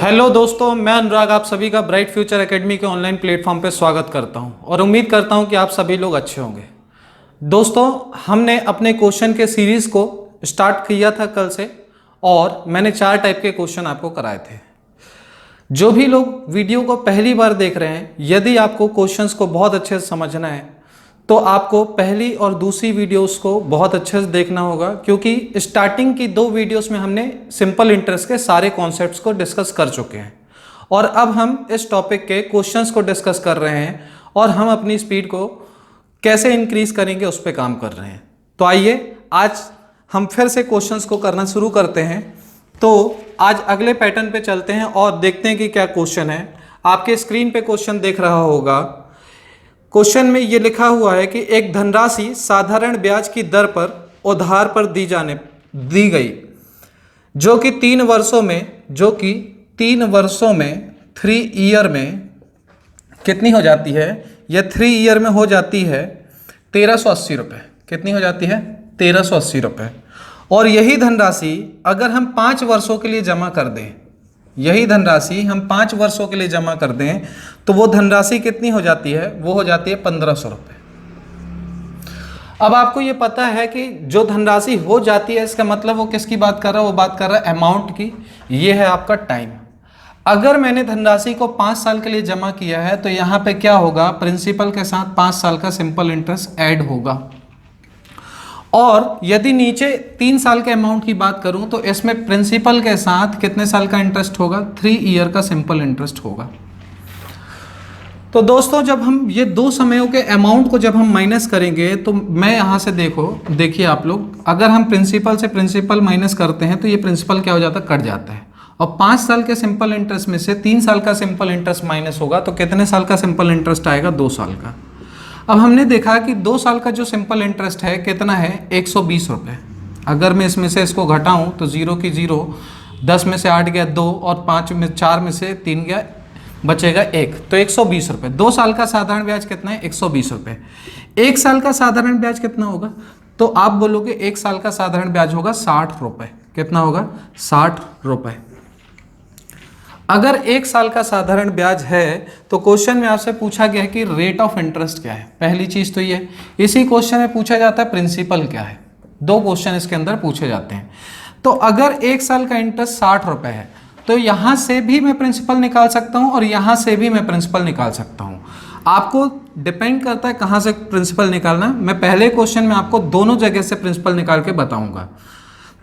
Hello दोस्तों, मैं अनुराग आप सभी का ब्राइट फ्यूचर एकेडमी के ऑनलाइन प्लेटफॉर्म पर स्वागत करता हूं और उम्मीद करता हूं कि आप सभी लोग अच्छे होंगे। दोस्तों, हमने अपने क्वेश्चन के सीरीज़ को स्टार्ट किया था कल से और मैंने 4 टाइप के क्वेश्चन आपको कराए थे। जो भी लोग वीडियो को पहली बार देख रहे हैं, यदि आपको क्वेश्चंस को बहुत अच्छे से समझना है तो आपको पहली और दूसरी वीडियोस को बहुत अच्छे से देखना होगा, क्योंकि स्टार्टिंग की 2 वीडियोस में हमने सिंपल इंटरेस्ट के सारे कॉन्सेप्ट्स को डिस्कस कर चुके हैं और अब हम इस टॉपिक के क्वेश्चंस को डिस्कस कर रहे हैं और हम अपनी स्पीड को कैसे इंक्रीज करेंगे उस पर काम कर रहे हैं। तो आइए आज हम फिर से क्वेश्चंस को करना शुरू करते हैं। तो आज अगले पैटर्न पे चलते हैं और देखते हैं कि क्या क्वेश्चन है। आपके स्क्रीन पे क्वेश्चन देख रहा होगा। क्वेश्चन में ये लिखा हुआ है कि एक धनराशि साधारण ब्याज की दर पर उधार पर दी गई जो कि 3 वर्षों में 3 ईयर में कितनी हो जाती है? यह 3 ईयर में हो जाती है 1380 रुपये। कितनी हो जाती है? 1380 रुपये। और यही धनराशि अगर हम 5 वर्षों के लिए जमा कर दें, यही धनराशि हम 5 वर्षों के लिए जमा कर दें तो वो धनराशि कितनी हो जाती है? वो हो जाती है 1500 रुपये। अब आपको ये पता है कि जो धनराशि हो जाती है, इसका मतलब वो किसकी बात कर रहा है? वो बात कर रहा है अमाउंट की। ये है आपका टाइम। अगर मैंने धनराशि को 5 साल के लिए जमा किया है तो यहाँ पे क्या होगा? प्रिंसिपल के साथ 5 साल का सिंपल इंटरेस्ट ऐड होगा। और यदि नीचे 3 साल के अमाउंट की बात करूं तो इसमें प्रिंसिपल के साथ कितने साल का इंटरेस्ट होगा? 3 ईयर का सिंपल इंटरेस्ट होगा। तो दोस्तों, जब हम ये 2 समयों के अमाउंट को जब हम माइनस करेंगे तो मैं यहाँ से देखिए आप लोग, अगर हम प्रिंसिपल से प्रिंसिपल माइनस करते हैं तो ये प्रिंसिपल क्या हो जाता है? कट जाता है। और 5 साल के सिंपल इंटरेस्ट में से 3 साल का सिंपल इंटरेस्ट माइनस होगा तो कितने साल का सिंपल इंटरेस्ट आएगा? 2 साल का। अब हमने देखा कि 2 साल का जो सिंपल इंटरेस्ट है कितना है? 120 रुपये। अगर मैं इसमें से इसको घटाऊं तो 0 की 0, 10 में से 8 गया 2 और 4 में से 3 गया, बचेगा 1, तो 120 रुपये। 2 साल का साधारण ब्याज कितना है? 120 रुपये। 1 साल का साधारण ब्याज कितना होगा? तो आप बोलोगे 1 साल का साधारण ब्याज होगा 60 रुपये। कितना होगा? 60 रुपये। अगर 1 साल का साधारण ब्याज है तो क्वेश्चन में आपसे पूछा गया है कि रेट ऑफ इंटरेस्ट क्या है। पहली चीज तो ये, इसी क्वेश्चन में पूछा जाता है प्रिंसिपल क्या है। 2 क्वेश्चन इसके अंदर पूछे जाते हैं। तो अगर 1 साल का इंटरेस्ट 60 रुपये है तो यहां से भी मैं प्रिंसिपल निकाल सकता हूं और यहां से भी मैं प्रिंसिपल निकाल सकता हूं। आपको डिपेंड करता है कहां से प्रिंसिपल निकालना। मैं पहले क्वेश्चन में आपको दोनों जगह से प्रिंसिपल निकाल के बताऊंगा।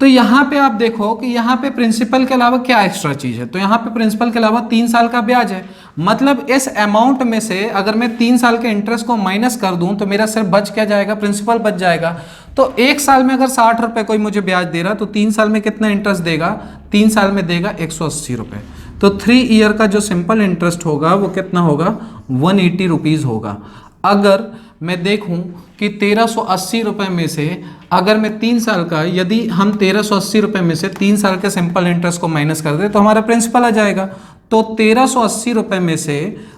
तो यहाँ पे आप देखो कि यहाँ पे प्रिंसिपल के अलावा क्या एक्स्ट्रा चीज है? तो यहाँ पे प्रिंसिपल के अलावा 3 साल का ब्याज है। मतलब इस अमाउंट में से अगर मैं 3 साल के इंटरेस्ट को माइनस कर दूं तो मेरा सिर्फ बच क्या जाएगा? प्रिंसिपल बच जाएगा। तो 1 साल में अगर 60 रुपये कोई मुझे ब्याज दे रहा तो 3 साल में कितना इंटरेस्ट देगा? 3 साल में देगा 180 रुपये। तो 3 ईयर का जो सिंपल इंटरेस्ट होगा वो कितना होगा? 180 रुपीज़ होगा। अगर मैं देखूं कि 1380 रुपये में से अगर मैं 3 साल का, यदि हम 1380 रुपये में से 3 साल के सिंपल इंटरेस्ट को माइनस कर दें तो हमारा प्रिंसिपल आ जाएगा। तो 1380 रुपये में से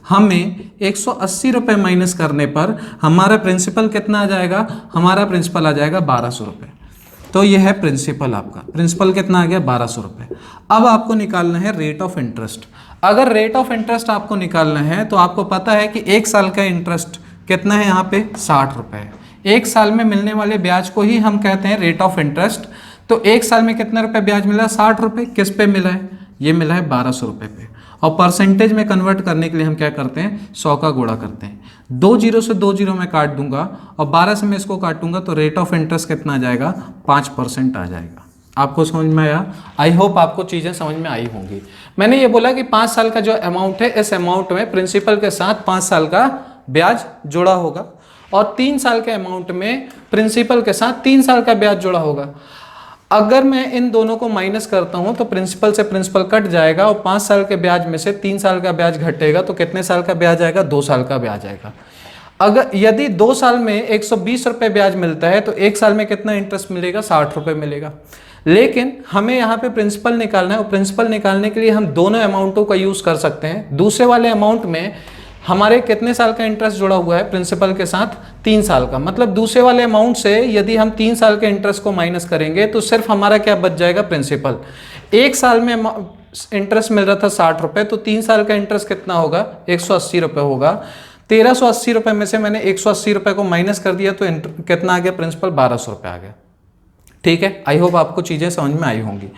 हमें 180 रुपये माइनस करने पर हमारा प्रिंसिपल कितना आ जाएगा? हमारा प्रिंसिपल आ जाएगा 1200 रुपये। तो यह है प्रिंसिपल आपका। प्रिंसिपल कितना आ गया? 1200 रुपये। अब आपको निकालना है रेट ऑफ इंटरेस्ट। अगर रेट ऑफ इंटरेस्ट आपको निकालना है तो आपको पता है कि 1 साल का इंटरेस्ट कितना है? यहाँ पे 60 रुपये। 1 साल में मिलने वाले ब्याज को ही हम कहते हैं रेट ऑफ इंटरेस्ट। तो 1 साल में कितने रुपए ब्याज मिला? 60 रुपये। किस पे मिला है? ये मिला है 1200 रुपये पे। और परसेंटेज में कन्वर्ट करने के लिए हम क्या करते हैं? 100 का गुणा करते हैं। 2 जीरो से 2 जीरो में काट दूंगा और 12 से मैं इसको काटूंगा तो रेट ऑफ इंटरेस्ट कितना आ जाएगा? 5% आ जाएगा। आपको समझ में आया? आई होप आपको चीज़ें समझ में आई होंगी। मैंने ये बोला कि 5 साल का जो अमाउंट है, इस अमाउंट में प्रिंसिपल के साथ 5 साल का ब्याज जुड़ा होगा और 3 साल के अमाउंट में प्रिंसिपल के साथ 3 साल का ब्याज जुड़ा होगा। अगर मैं इन दोनों को माइनस करता हूं तो प्रिंसिपल से प्रिंसिपल कट जाएगा और 5 साल के ब्याज में से 3 साल का ब्याज घटेगा तो कितने साल का ब्याज आएगा? 2 साल का ब्याज आएगा। अगर यदि 2 साल में 120 रुपये ब्याज मिलता है तो 1 साल में कितना इंटरेस्ट मिलेगा? 60 रुपये मिलेगा। लेकिन हमें यहाँ पे प्रिंसिपल निकालना है और प्रिंसिपल निकालने के लिए हम दोनों अमाउंटों का यूज कर सकते हैं। दूसरे वाले अमाउंट में हमारे कितने साल का इंटरेस्ट जुड़ा हुआ है? प्रिंसिपल के साथ 3 साल का। मतलब दूसरे वाले अमाउंट से यदि हम 3 साल के इंटरेस्ट को माइनस करेंगे तो सिर्फ हमारा क्या बच जाएगा? प्रिंसिपल। एक साल में इंटरेस्ट मिल रहा था 60 रुपए, तो 3 साल का इंटरेस्ट कितना होगा, 180 रुपए होगा। 1380 रुपए में से मैंने 180 रुपए को माइनस कर दिया, तो कितना आ गया प्रिंसिपल, 1200 रुपए आ गया। ठीक है, आई होप आपको चीजें समझ में आई होंगी।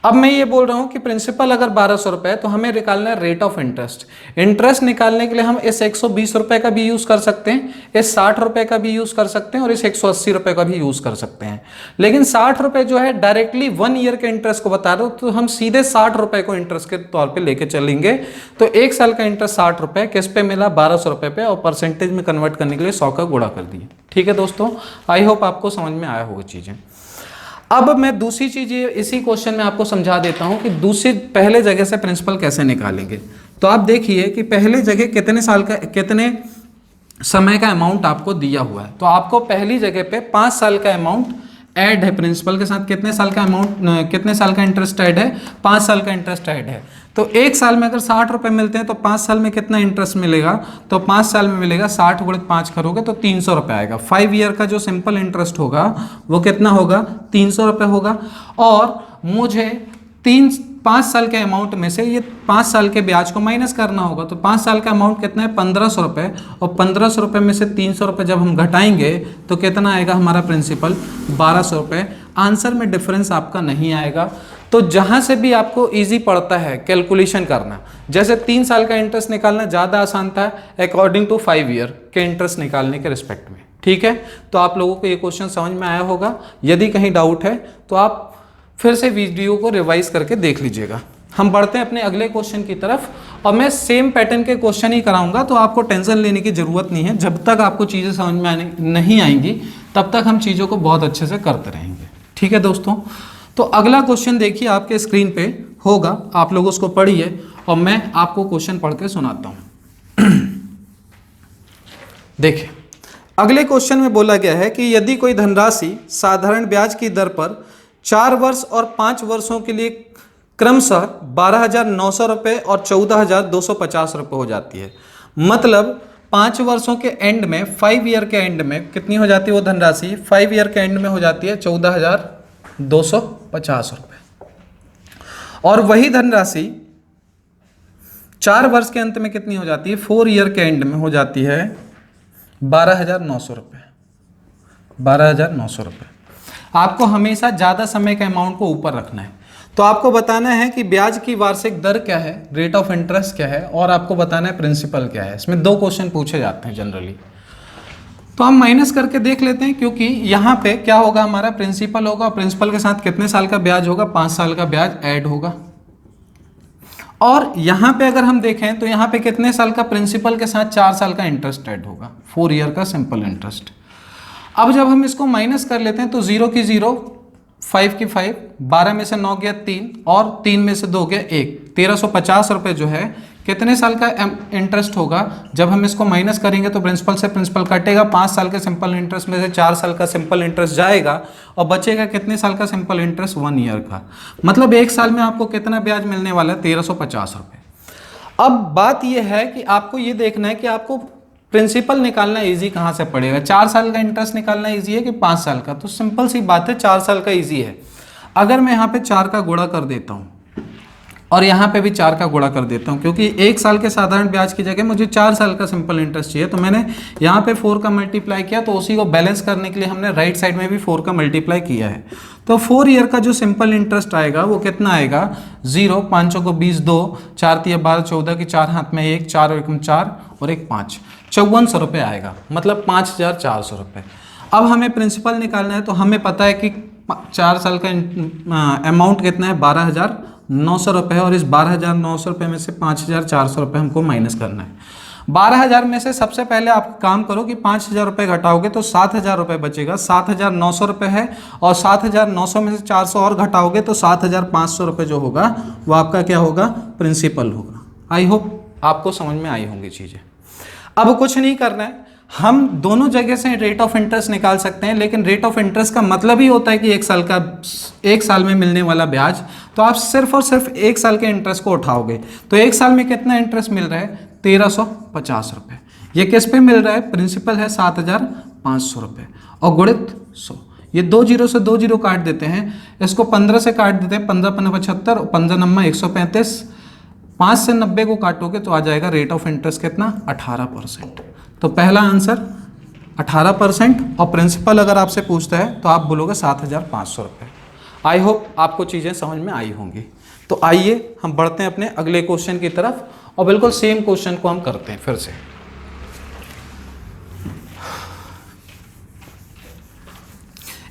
अब मैं ये बोल रहा हूं कि प्रिंसिपल अगर 1200 रुपए है तो हमें निकालना है रेट ऑफ इंटरेस्ट। इंटरेस्ट निकालने के लिए हम इस 120 रुपए का भी यूज कर सकते हैं, इस 60 रुपए का भी यूज कर सकते हैं और इस 180 रुपए का भी यूज कर सकते हैं। लेकिन 60 रुपए जो है डायरेक्टली 1 ईयर के इंटरेस्ट को बता रहा हूं, तो हम सीधे 60 रुपए को इंटरेस्ट के तौर पर लेके चलेंगे। तो एक साल का इंटरेस्ट 60 रुपए किस पे मिला, 1200 रुपए पे, और परसेंटेज में कन्वर्ट करने के लिए 100 का गुणा कर दिए। ठीक है दोस्तों, आई होप आपको समझ में आया होगा चीजें। अब मैं दूसरी चीज इसी क्वेश्चन में आपको समझा देता हूं कि दूसरी पहले जगह से प्रिंसिपल कैसे निकालेंगे। तो आप देखिए कि पहले जगह कितने साल का, कितने समय का अमाउंट आपको दिया हुआ है। तो आपको पहली जगह पे 5 साल का अमाउंट ऐड है प्रिंसिपल के साथ। कितने साल का अमाउंट, कितने साल का इंटरेस्ट ऐड है, 5 साल का इंटरेस्ट ऐड है। तो एक साल में अगर 60 रुपए मिलते हैं तो 5 साल में कितना इंटरेस्ट मिलेगा, तो 5 साल में मिलेगा 60 गुणित 5 करोगे तो 300 रुपए आएगा। 5 ईयर का जो सिंपल इंटरेस्ट होगा वो कितना होगा, 300 रुपए होगा। और मुझे 5 साल के अमाउंट में से ये 5 साल के ब्याज को माइनस करना होगा। तो 5 साल का अमाउंट कितना है, 1500 रुपए, और 1500 रुपए में से 300 रुपए जब हम घटाएंगे तो कितना आएगा हमारा प्रिंसिपल, 1200 रुपए। आंसर में डिफरेंस आपका नहीं आएगा। तो जहां से भी आपको इजी पड़ता है कैलकुलेशन करना, जैसे 3 साल का इंटरेस्ट निकालना ज़्यादा आसान था अकॉर्डिंग टू 5 ईयर के इंटरेस्ट निकालने के रिस्पेक्ट में। ठीक है, तो आप लोगों को ये क्वेश्चन समझ में आया होगा। यदि कहीं डाउट है तो आप फिर से वीडियो को रिवाइज करके देख लीजिएगा। हम बढ़ते हैं अपने अगले क्वेश्चन की तरफ, और मैं सेम पैटर्न के क्वेश्चन ही कराऊंगा, तो आपको टेंशन लेने की जरूरत नहीं है। जब तक आपको चीज़ें समझ में नहीं आएंगी तब तक हम चीज़ों को बहुत अच्छे से करते रहेंगे। ठीक है दोस्तों, तो अगला क्वेश्चन देखिए आपके स्क्रीन पे होगा, आप लोग उसको पढ़िए और मैं आपको क्वेश्चन पढ़ के सुनाता हूं। देखिए अगले क्वेश्चन में बोला गया है कि यदि कोई धनराशि साधारण ब्याज की दर पर 4 वर्ष और 5 वर्षों के लिए क्रमशः 12,900 रुपये और 14,250 रुपये हो जाती है, मतलब 5 वर्षों के एंड में, 5 ईयर के एंड में कितनी हो जाती है वो धनराशि, 5 ईयर के एंड में हो जाती है 14,250 रुपये। और वही धनराशि 4 वर्ष के अंत में कितनी हो जाती है, 4 ईयर के एंड में हो जाती है 12,900 रुपये। 12,900 रुपये। आपको हमेशा ज़्यादा समय के अमाउंट को ऊपर रखना है। तो आपको बताना है कि ब्याज की वार्षिक दर क्या है, रेट ऑफ इंटरेस्ट क्या है, और आपको बताना है प्रिंसिपल क्या है। इसमें 2 क्वेश्चन पूछे जाते हैं जनरली। तो हम माइनस करके देख लेते हैं, क्योंकि यहाँ पे क्या होगा, हमारा प्रिंसिपल होगा, प्रिंसिपल के साथ कितने साल का ब्याज होगा, 5 साल का ब्याज ऐड होगा। और यहाँ पे अगर हम देखें तो यहाँ पे कितने साल का, प्रिंसिपल के साथ 4 साल का इंटरेस्ट ऐड होगा, 4 ईयर का सिंपल इंटरेस्ट। अब जब हम इसको माइनस कर लेते हैं तो 0 की 0, 5 की 5, 12 में से 9 गया 3 और 3 में से 2 गया 1, 1350 रुपये जो है कितने साल का इंटरेस्ट होगा। जब हम इसको माइनस करेंगे तो प्रिंसिपल से प्रिंसिपल कटेगा, 5 साल के सिंपल इंटरेस्ट में से 4 साल का सिंपल इंटरेस्ट जाएगा और बचेगा कितने साल का सिंपल इंटरेस्ट, 1 ईयर का। मतलब एक साल में आपको कितना ब्याज मिलने वाला है, 1350 रुपये। अब बात यह है कि आपको ये देखना है कि आपको प्रिंसिपल निकालना इजी कहाँ से पड़ेगा, 4 साल का इंटरेस्ट निकालना इजी है कि 5 साल का। तो सिंपल सी बात है, 4 साल का इजी है। अगर मैं यहाँ पे 4 का गुणा कर देता हूँ और यहाँ पे भी 4 का गुणा कर देता हूँ, क्योंकि 1 साल के साधारण ब्याज की जगह मुझे 4 साल का सिंपल इंटरेस्ट चाहिए, तो मैंने यहाँ पे 4 का मल्टीप्लाई किया, तो उसी को बैलेंस करने के लिए हमने राइट साइड में भी 4 का मल्टीप्लाई किया है। तो 4 ईयर का जो सिंपल इंटरेस्ट आएगा वो कितना आएगा, 0, 5 को 20, 2, 4 3 12, 14 की 4 हाथ में 1, 4 और 1 4 और 1 5, 5400 रुपये आएगा, मतलब 5,400 रुपये। अब हमें प्रिंसिपल निकालना है, तो हमें पता है कि 4 साल का अमाउंट कितना है, 12,900 रुपये है, और इस 12,900 रुपये में से 5,400 रुपये हमको माइनस करना है। 12,000 में से सबसे पहले आप काम करो कि 5,000 रुपये घटाओगे तो 7,000 रुपये बचेगा, 7,900 रुपये है, और 7,900 में से 400 और घटाओगे तो 7,500 रुपये जो होगा वो आपका क्या होगा, प्रिंसिपल होगा। आई होप आपको समझ में आई होंगी चीज़ें। अब कुछ नहीं करना है, हम दोनों जगह से रेट ऑफ इंटरेस्ट निकाल सकते हैं, लेकिन रेट ऑफ इंटरेस्ट का मतलब ही होता है कि 1 साल में मिलने वाला ब्याज। तो आप सिर्फ और सिर्फ 1 साल के इंटरेस्ट को उठाओगे, तो 1 साल में कितना इंटरेस्ट मिल रहा है, 1350 रुपये। ये किस पे मिल रहा है, प्रिंसिपल है 7,500 रुपये और गुणित 100, ये 2 जीरो से 2 जीरो काट देते हैं, इसको 15 से काट देते हैं, 15 पंजा 75, 15 नम्मा 135, 5 से 90 को काटोगे तो आ जाएगा रेट ऑफ इंटरेस्ट कितना, 18%। तो पहला आंसर 18%। और प्रिंसिपल अगर आपसे पूछता है तो आप बोलोगे 7,500 रुपये। आई होप आपको चीज़ें समझ में आई होंगी। तो आइए हम बढ़ते हैं अपने अगले क्वेश्चन की तरफ और बिल्कुल सेम क्वेश्चन को हम करते हैं फिर से।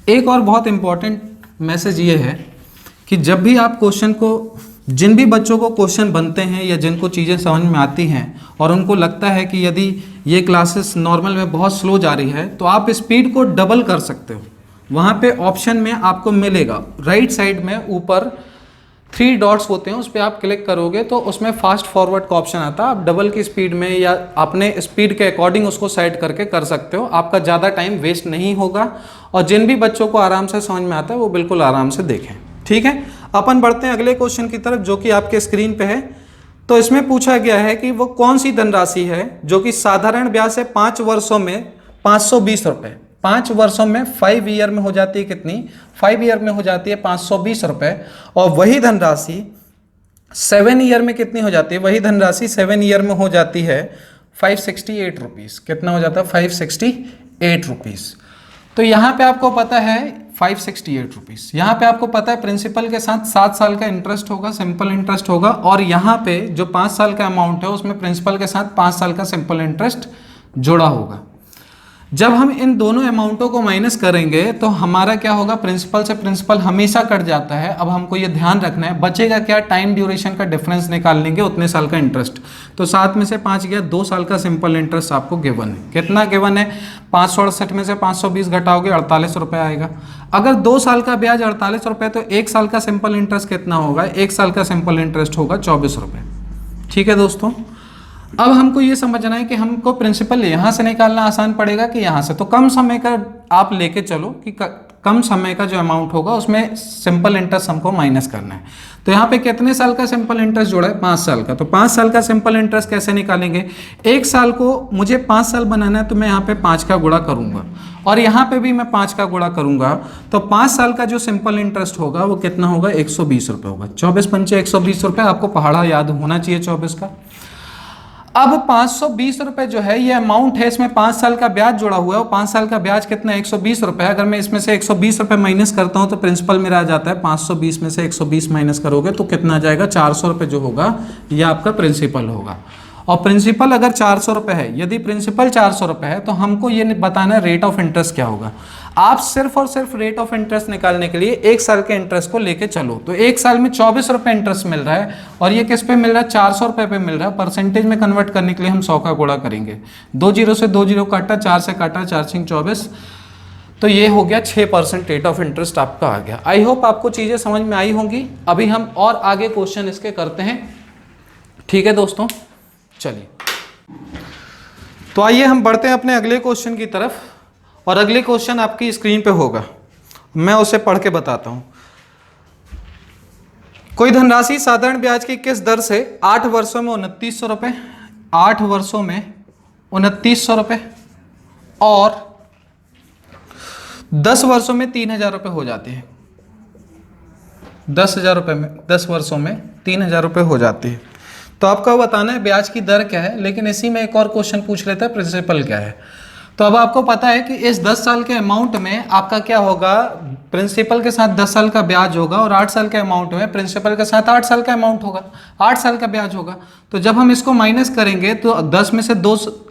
एक और बहुत इंपॉर्टेंट मैसेज ये है कि जब भी आप क्वेश्चन को, जिन भी बच्चों को क्वेश्चन बनते हैं या जिनको चीज़ें समझ में आती हैं और उनको लगता है कि यदि ये क्लासेस नॉर्मल में बहुत स्लो जा रही है तो आप स्पीड को डबल कर सकते हो। वहाँ पे ऑप्शन में आपको मिलेगा राइट साइड में ऊपर 3 डॉट्स होते हैं, उस पर आप क्लिक करोगे तो उसमें फास्ट फॉरवर्ड का ऑप्शन आता है। आप डबल की स्पीड में या अपने स्पीड के अकॉर्डिंग उसको सेट करके कर सकते हो। आपका ज़्यादा टाइम वेस्ट नहीं होगा और जिन भी बच्चों को आराम से समझ में आता है वो बिल्कुल आराम से देखें। ठीक है, अपन बढ़ते हैं अगले क्वेश्चन की तरफ जो कि आपके स्क्रीन पे है। तो इसमें पूछा गया है कि वो कौन सी धनराशि है जो कि साधारण ब्याज से 5 वर्षों में 520 रुपये, 5 वर्षों में 5 ईयर में हो जाती है कितनी, 5 ईयर में हो जाती है 520 रुपये। और वही धनराशि 7 ईयर में कितनी हो जाती है, वही धनराशि 7 ईयर में हो जाती है 568 रुपीज़। कितना हो जाता है, 568 रुपीज़। तो यहाँ पे आपको पता है 568 रुपीज़, यहाँ पे आपको पता है प्रिंसिपल के साथ 7 साल का इंटरेस्ट होगा, सिंपल इंटरेस्ट होगा। और यहाँ पे जो 5 साल का अमाउंट है उसमें प्रिंसिपल के साथ 5 साल का सिंपल इंटरेस्ट जुड़ा होगा। जब हम इन दोनों अमाउंटों को माइनस करेंगे तो हमारा क्या होगा, प्रिंसिपल से प्रिंसिपल हमेशा कट जाता है। अब हमको ये ध्यान रखना है, बचेगा क्या, टाइम ड्यूरेशन का डिफरेंस निकाल लेंगे, उतने साल का इंटरेस्ट। तो 7 में से 5 गया, 2 साल का सिंपल इंटरेस्ट आपको गिवन है। कितना गिवन है, 568 में से 520 घटाओगे 48 रुपये आएगा। अगर 2 साल का ब्याज 48 रुपये तो 1 साल का सिंपल इंटरेस्ट कितना होगा, 1 साल का सिंपल इंटरेस्ट होगा 24 रुपये। ठीक है दोस्तों, अब हमको ये समझना है कि हमको प्रिंसिपल यहाँ से निकालना आसान पड़ेगा कि यहाँ से। तो कम समय का आप लेके चलो कि कम समय का जो अमाउंट होगा उसमें सिंपल इंटरेस्ट हमको माइनस करना है। तो यहाँ पे कितने साल का सिंपल इंटरेस्ट जोड़ा है, 5 साल का। तो 5 साल का सिंपल इंटरेस्ट कैसे निकालेंगे, 1 साल को मुझे 5 साल बनाना है तो मैं यहाँ पे 5 का गुणा करूँगा और यहाँ पे भी मैं 5 का गुणा करूँगा। तो 5 साल का जो सिंपल इंटरेस्ट होगा वो कितना होगा, 120 रुपये होगा। 24 पंचे 120 रुपये, आपको पहाड़ा याद होना चाहिए 24 का। अब 520 रुपये जो है ये अमाउंट है, इसमें 5 साल का ब्याज जुड़ा हुआ है और 5 साल का ब्याज कितना है, 120 रुपये। अगर मैं इसमें से 120 रुपये माइनस करता हूँ तो प्रिंसिपल मेरा आ जाता है 520 में से 120 माइनस करोगे तो कितना आ जाएगा, 400 रुपये जो होगा ये आपका प्रिंसिपल होगा। और प्रिंसिपल अगर 400 रुपये है, यदि प्रिंसिपल 400 रुपये है तो हमको ये बताना है रेट ऑफ इंटरेस्ट क्या होगा। आप सिर्फ और सिर्फ रेट ऑफ इंटरेस्ट निकालने के लिए 1 साल के इंटरेस्ट को लेके चलो। तो 1 साल में 24 रुपये इंटरेस्ट मिल रहा है और ये किस पे मिल रहा है, 400 रुपये पे मिल रहा है। परसेंटेज में कन्वर्ट करने के लिए हम 100 का गुणा करेंगे। 2 जीरो से 2 जीरो काटा, 4 से काटा, 4 सिंह 24, तो ये हो गया 6% रेट ऑफ इंटरेस्ट आपका आ गया। आई होप आपको चीज़ें समझ में आई होंगी। अभी हम और आगे क्वेश्चन इसके करते हैं। ठीक है दोस्तों, चलिए तो आइए हम बढ़ते हैं अपने अगले क्वेश्चन की तरफ। और अगले क्वेश्चन आपकी स्क्रीन पे होगा, मैं उसे पढ़ के बताता हूं। कोई धनराशि साधारण ब्याज की किस दर से 8 वर्षों में 2900 रुपये, 8 वर्षों में 2900 रुपये और 10 वर्षों में 3000 रुपये हो जाती है। 10,000 रुपये में 10 वर्षों में 3000 रुपये हो जाती है। तो आपको बताना है ब्याज की दर क्या है, लेकिन इसी में एक और क्वेश्चन पूछ लेता है प्रिंसिपल क्या है। तो अब आपको पता है कि इस 10 साल के अमाउंट में आपका क्या होगा, प्रिंसिपल के साथ 10 साल का ब्याज होगा और 8 साल के अमाउंट में प्रिंसिपल के साथ 8 साल का अमाउंट होगा, 8 साल का ब्याज होगा। तो जब हम इसको माइनस करेंगे तो 10 में से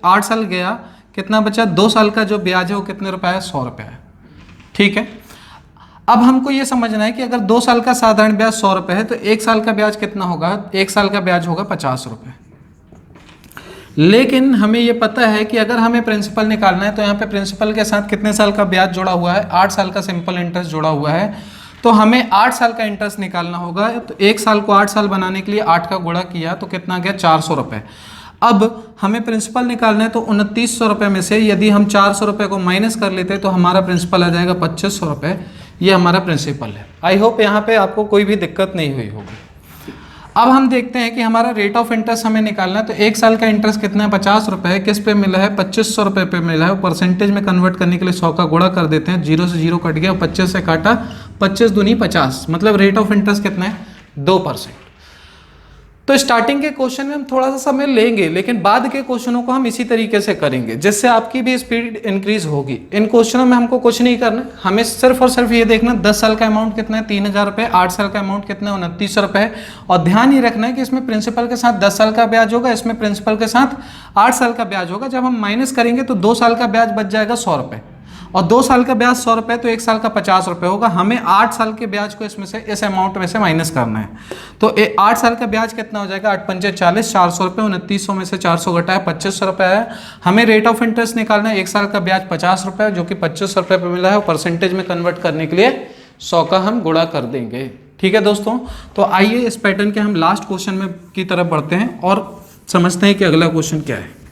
8 साल गया, कितना बचा, 2 साल का जो ब्याज है वो कितने रुपए है, 100 रुपये है। ठीक है, अब हमको ये समझना है कि अगर 2 साल का साधारण ब्याज 100 रुपये है तो 1 साल का ब्याज कितना होगा, 1 साल का ब्याज होगा 50 रुपये। लेकिन हमें ये पता है कि अगर हमें प्रिंसिपल निकालना है तो यहाँ पे प्रिंसिपल के साथ कितने साल का ब्याज जुड़ा हुआ है, 8 साल का सिंपल इंटरेस्ट जुड़ा हुआ है। तो हमें 8 साल का इंटरेस्ट निकालना होगा। तो 1 साल को 8 साल बनाने के लिए 8 का गुणा किया तो कितना गया, 400 रुपये। अब हमें प्रिंसिपल निकालना है तो 2900 रुपये में से यदि हम 400 रुपये को माइनस कर लेते तो हमारा प्रिंसिपल आ जाएगा 2500 रुपये। ये हमारा प्रिंसिपल है। आई होप यहाँ पे आपको कोई भी दिक्कत नहीं हुई होगी। अब हम देखते हैं कि हमारा रेट ऑफ इंटरेस्ट हमें निकालना है। तो 1 साल का इंटरेस्ट कितना है, 50 रुपये है। किस पे मिला है, 2500 रुपये पे मिला है। परसेंटेज में कन्वर्ट करने के लिए 100 का गुणा कर देते हैं, 0 से 0 कट गया, 25 से काटा, 25 दूनी 50, मतलब रेट ऑफ इंटरेस्ट कितना है, 2%। तो स्टार्टिंग के क्वेश्चन में हम थोड़ा सा समय लेंगे, लेकिन बाद के क्वेश्चनों को हम इसी तरीके से करेंगे, जिससे आपकी भी स्पीड इंक्रीज होगी। इन क्वेश्चनों में हमको कुछ नहीं करना, हमें सिर्फ और सिर्फ ये देखना 10 साल का अमाउंट कितना है, 3000 रुपये, 8 साल का अमाउंट कितना है, 2900 रुपये। और ध्यान ये रखना है कि इसमें प्रिंसिपल के साथ 10 साल का ब्याज होगा, इसमें प्रिंसिपल के साथ 8 साल का ब्याज होगा। जब हम माइनस करेंगे तो 2 साल का ब्याज बच जाएगा 100 रुपये, और 2 साल का ब्याज 100 रुपये, तो 1 साल का 50 रुपये होगा। हमें 8 साल के ब्याज को इसमें से, इस अमाउंट में से माइनस करना है। तो 8 साल का ब्याज कितना हो जाएगा, 8 पंचे 40, 400 रुपये, 2900 में से 400 घटाया, 2500 रुपये है। हमें रेट ऑफ इंटरेस्ट निकालना है, 1 साल का ब्याज 50 रुपये, जो कि 2500 रुपये पर मिला है, और परसेंटेज में कन्वर्ट करने के लिए 100 का हम गुणा कर देंगे। ठीक है दोस्तों, तो आइए इस पैटर्न के हम लास्ट क्वेश्चन में की तरफ बढ़ते हैं और समझते हैं कि अगला क्वेश्चन क्या है।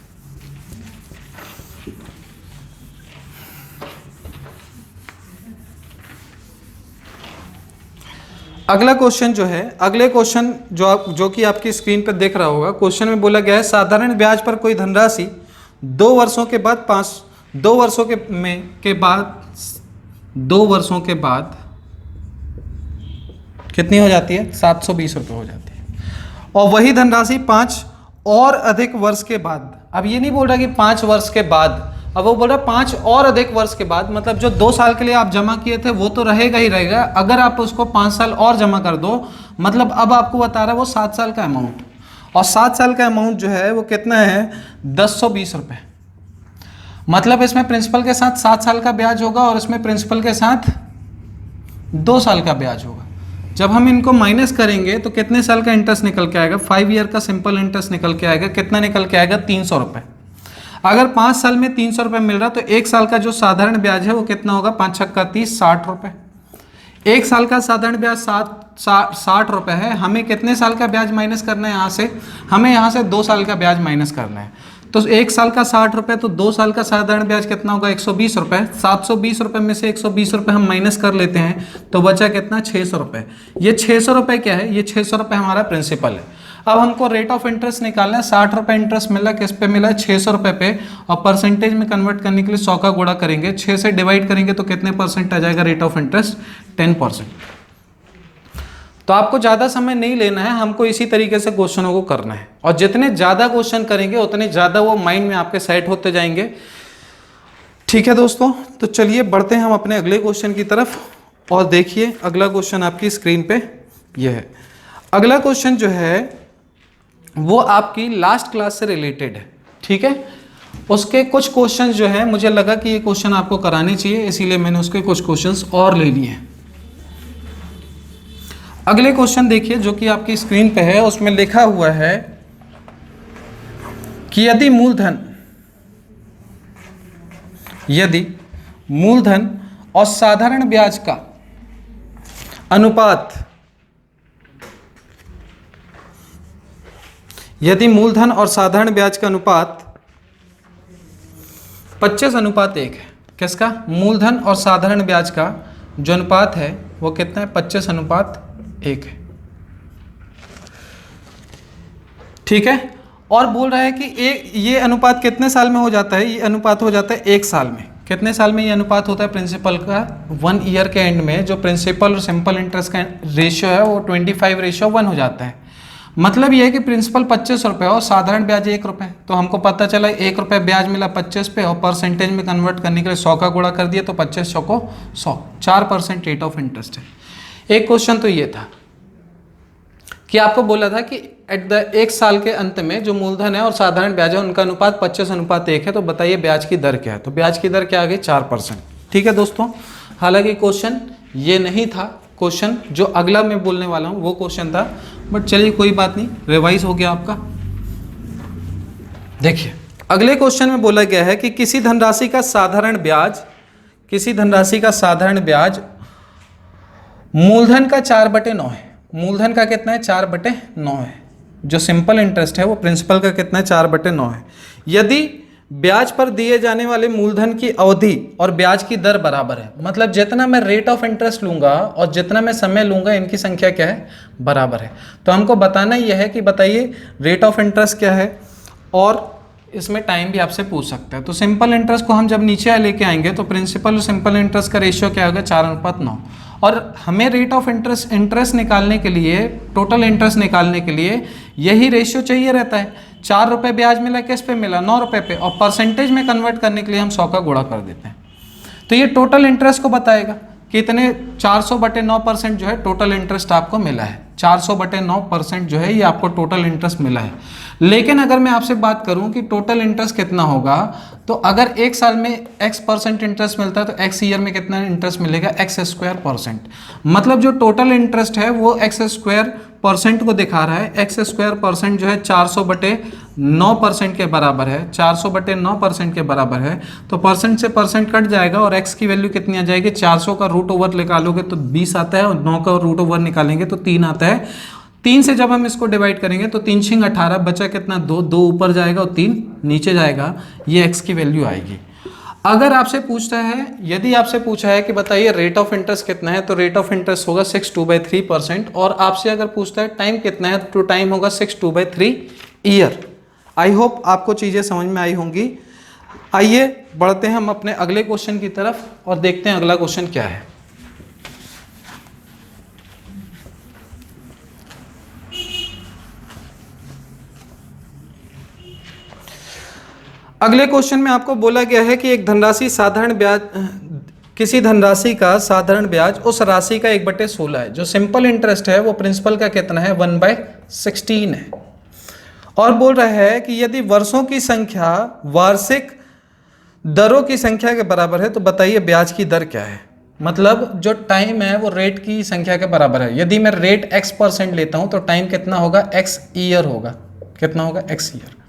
अगला क्वेश्चन जो है, अगले क्वेश्चन जो कि आपकी स्क्रीन पर देख रहा होगा, क्वेश्चन में बोला गया है साधारण ब्याज पर कोई धनराशि 2 वर्षों के बाद 2 वर्षों के बाद कितनी हो जाती है, 720 रुपये हो जाती है। और वही धनराशि 5 और अधिक वर्ष के बाद, अब ये नहीं बोल रहा कि 5 वर्ष के बाद, अब वो बोल रहा 5 और अधिक वर्ष के बाद, मतलब जो 2 साल के लिए आप जमा किए थे वो तो रहेगा ही रहेगा। अगर आप उसको 5 साल और जमा कर दो, मतलब अब आपको बता रहा है वो 7 साल का अमाउंट, और 7 साल का अमाउंट जो है वो कितना है, 1020 रुपये। मतलब इसमें प्रिंसिपल के साथ 7 साल का ब्याज होगा और इसमें प्रिंसिपल के साथ 2 साल का ब्याज होगा। जब हम इनको माइनस करेंगे तो कितने साल का इंटरेस्ट निकल के आएगा, 5 ईयर का सिंपल इंटरेस्ट निकल के आएगा। कितना निकल के आएगा, 300 रुपये। अगर 5 साल में 300 रुपये मिल रहा तो 1 साल का जो साधारण ब्याज है वो कितना होगा, 5 छक्का 30, 60 रुपये। 1 साल का साधारण ब्याज 60 रुपये है। हमें कितने साल का ब्याज माइनस करना है यहाँ से, हमें यहाँ से 2 साल का ब्याज माइनस करना है। तो 1 साल का 60 रुपये, तो 2 साल का साधारण ब्याज कितना होगा, 120 रुपये। 720 रुपये में से 120 रुपये हम माइनस कर लेते हैं, तो बचा कितना, 600 रुपये। ये 600 रुपये क्या है, ये 600 रुपये हमारा प्रिंसिपल है। अब हमको रेट ऑफ इंटरेस्ट निकालना है। 60 रुपये इंटरेस्ट मिला, किस पे मिला है, 600 रुपये पे, और परसेंटेज में कन्वर्ट करने के लिए 100 का गुणा करेंगे, 6 से डिवाइड करेंगे तो कितने परसेंट आ जाएगा रेट ऑफ इंटरेस्ट, 10%। तो आपको ज़्यादा समय नहीं लेना है, हमको इसी तरीके से क्वेश्चनों को करना है, और जितने ज़्यादा क्वेश्चन करेंगे उतने ज़्यादा वो माइंड में आपके सेट होते जाएंगे। ठीक है दोस्तों, तो चलिए बढ़ते हैं हम अपने अगले क्वेश्चन की तरफ, और देखिए अगला क्वेश्चन आपकी स्क्रीन पे ये है। अगला क्वेश्चन जो है वो आपकी लास्ट क्लास से रिलेटेड है। ठीक है, उसके कुछ क्वेश्चन जो है मुझे लगा कि ये क्वेश्चन आपको कराने चाहिए, इसीलिए मैंने उसके कुछ क्वेश्चंस और ले लिए हैं। अगले क्वेश्चन देखिए जो कि आपकी स्क्रीन पे है, उसमें लिखा हुआ है कि यदि मूलधन और साधारण ब्याज का अनुपात, यदि मूलधन और साधारण ब्याज का अनुपात 25:1 है। किसका, मूलधन और साधारण ब्याज का जो अनुपात है वो कितना है, 25:1 है। ठीक है, और बोल रहा है कि ये अनुपात कितने साल में हो जाता है, ये अनुपात हो जाता है 1 साल में। कितने साल में ये अनुपात होता है प्रिंसिपल का, 1 ईयर के एंड में जो प्रिंसिपल और सिंपल इंटरेस्ट का रेशियो है वो 25:1 हो जाता है। मतलब ये है कि प्रिंसिपल 25 रुपये और साधारण ब्याज 1 रुपये, तो हमको पता चला 1 रुपये ब्याज मिला 25 पे, और परसेंटेज में कन्वर्ट करने के लिए 100 का गुणा कर दिया, तो 25 को 100, 4% रेट ऑफ इंटरेस्ट है। एक क्वेश्चन तो ये था कि आपको बोला था कि एट द 1 साल के अंत में जो मूलधन है और साधारण ब्याज है उनका अनुपात 25:1 है, तो बताइए ब्याज की दर क्या है। तो ब्याज की दर क्या आ गई, 4%। ठीक है दोस्तों, हालांकि क्वेश्चन ये नहीं था, क्वेश्चन जो अगला मैं बोलने वाला हूँ वो क्वेश्चन था, बट चलिए कोई बात नहीं, रिवाइज हो गया आपका। देखिए अगले क्वेश्चन में बोला गया है कि किसी धनराशि का साधारण ब्याज मूलधन का 4/9 है। मूलधन का कितना है, 4/9 है। जो सिंपल इंटरेस्ट है वो प्रिंसिपल का कितना है, 4/9 है। यदि ब्याज पर दिए जाने वाले मूलधन की अवधि और ब्याज की दर बराबर है। मतलब जितना मैं रेट ऑफ इंटरेस्ट लूंगा और जितना मैं समय लूंगा, इनकी संख्या क्या है, बराबर है। तो हमको बताना यह है कि बताइए रेट ऑफ इंटरेस्ट क्या है, और इसमें टाइम भी आपसे पूछ सकता है। तो सिंपल इंटरेस्ट को हम जब नीचे लेके आएंगे तो प्रिंसिपल और सिंपल इंटरेस्ट का रेशियो क्या होगा, 4:9। और हमें रेट ऑफ इंटरेस्ट निकालने के लिए, टोटल इंटरेस्ट निकालने के लिए यही रेशियो चाहिए रहता है। 4 रुपये ब्याज मिला, किस पे मिला, 9 रुपये पे, और परसेंटेज में कन्वर्ट करने के लिए हम 100 का गुणा कर देते हैं। तो ये टोटल इंटरेस्ट को बताएगा कि इतने 400/9% जो है टोटल इंटरेस्ट आपको मिला है। 400/9% जो है ये आपको टोटल इंटरेस्ट मिला है। लेकिन अगर मैं आपसे बात करूं कि टोटल इंटरेस्ट कितना होगा, तो अगर एक साल में x% इंटरेस्ट मिलता है तो x ईयर में कितना इंटरेस्ट मिलेगा, x²%। मतलब जो टोटल इंटरेस्ट है वो x² % को दिखा रहा है। x² % जो है 400/9% के बराबर है, 400/9% के बराबर है। तो परसेंट से परसेंट कट जाएगा और x की वैल्यू कितनी आ जाएगी, 400 का रूट ओवर निकालोगे तो 20 आता है, और 9 का रूट ओवर निकालेंगे तो 3 आता है। 3 से जब हम इसको डिवाइड करेंगे तो 3 × 18 बचा कितना, 2 ऊपर जाएगा और 3 नीचे जाएगा, ये x की वैल्यू आएगी। अगर आपसे पूछता है, यदि आपसे पूछा है कि बताइए रेट ऑफ इंटरेस्ट कितना है, तो रेट ऑफ इंटरेस्ट होगा 6/2/3%। और आपसे अगर पूछता है टाइम कितना है, तो टाइम होगा 6/2/3 ईयर। आई होप आपको चीज़ें समझ में आई होंगी। आइए बढ़ते हैं हम अपने अगले क्वेश्चन की तरफ और देखते हैं अगला क्वेश्चन क्या है। अगले क्वेश्चन में आपको बोला गया है कि एक धनराशि साधारण ब्याज, किसी धनराशि का साधारण ब्याज उस राशि का 1/16 है। जो सिंपल इंटरेस्ट है वो प्रिंसिपल का कितना है, 1/16 है। और बोल रहा है कि यदि वर्षों की संख्या वार्षिक दरों की संख्या के बराबर है तो बताइए ब्याज की दर क्या है। मतलब जो टाइम है वो रेट की संख्या के बराबर है। यदि मैं रेट x% लेता हूं तो टाइम कितना होगा, x ईयर होगा। कितना होगा, x ईयर।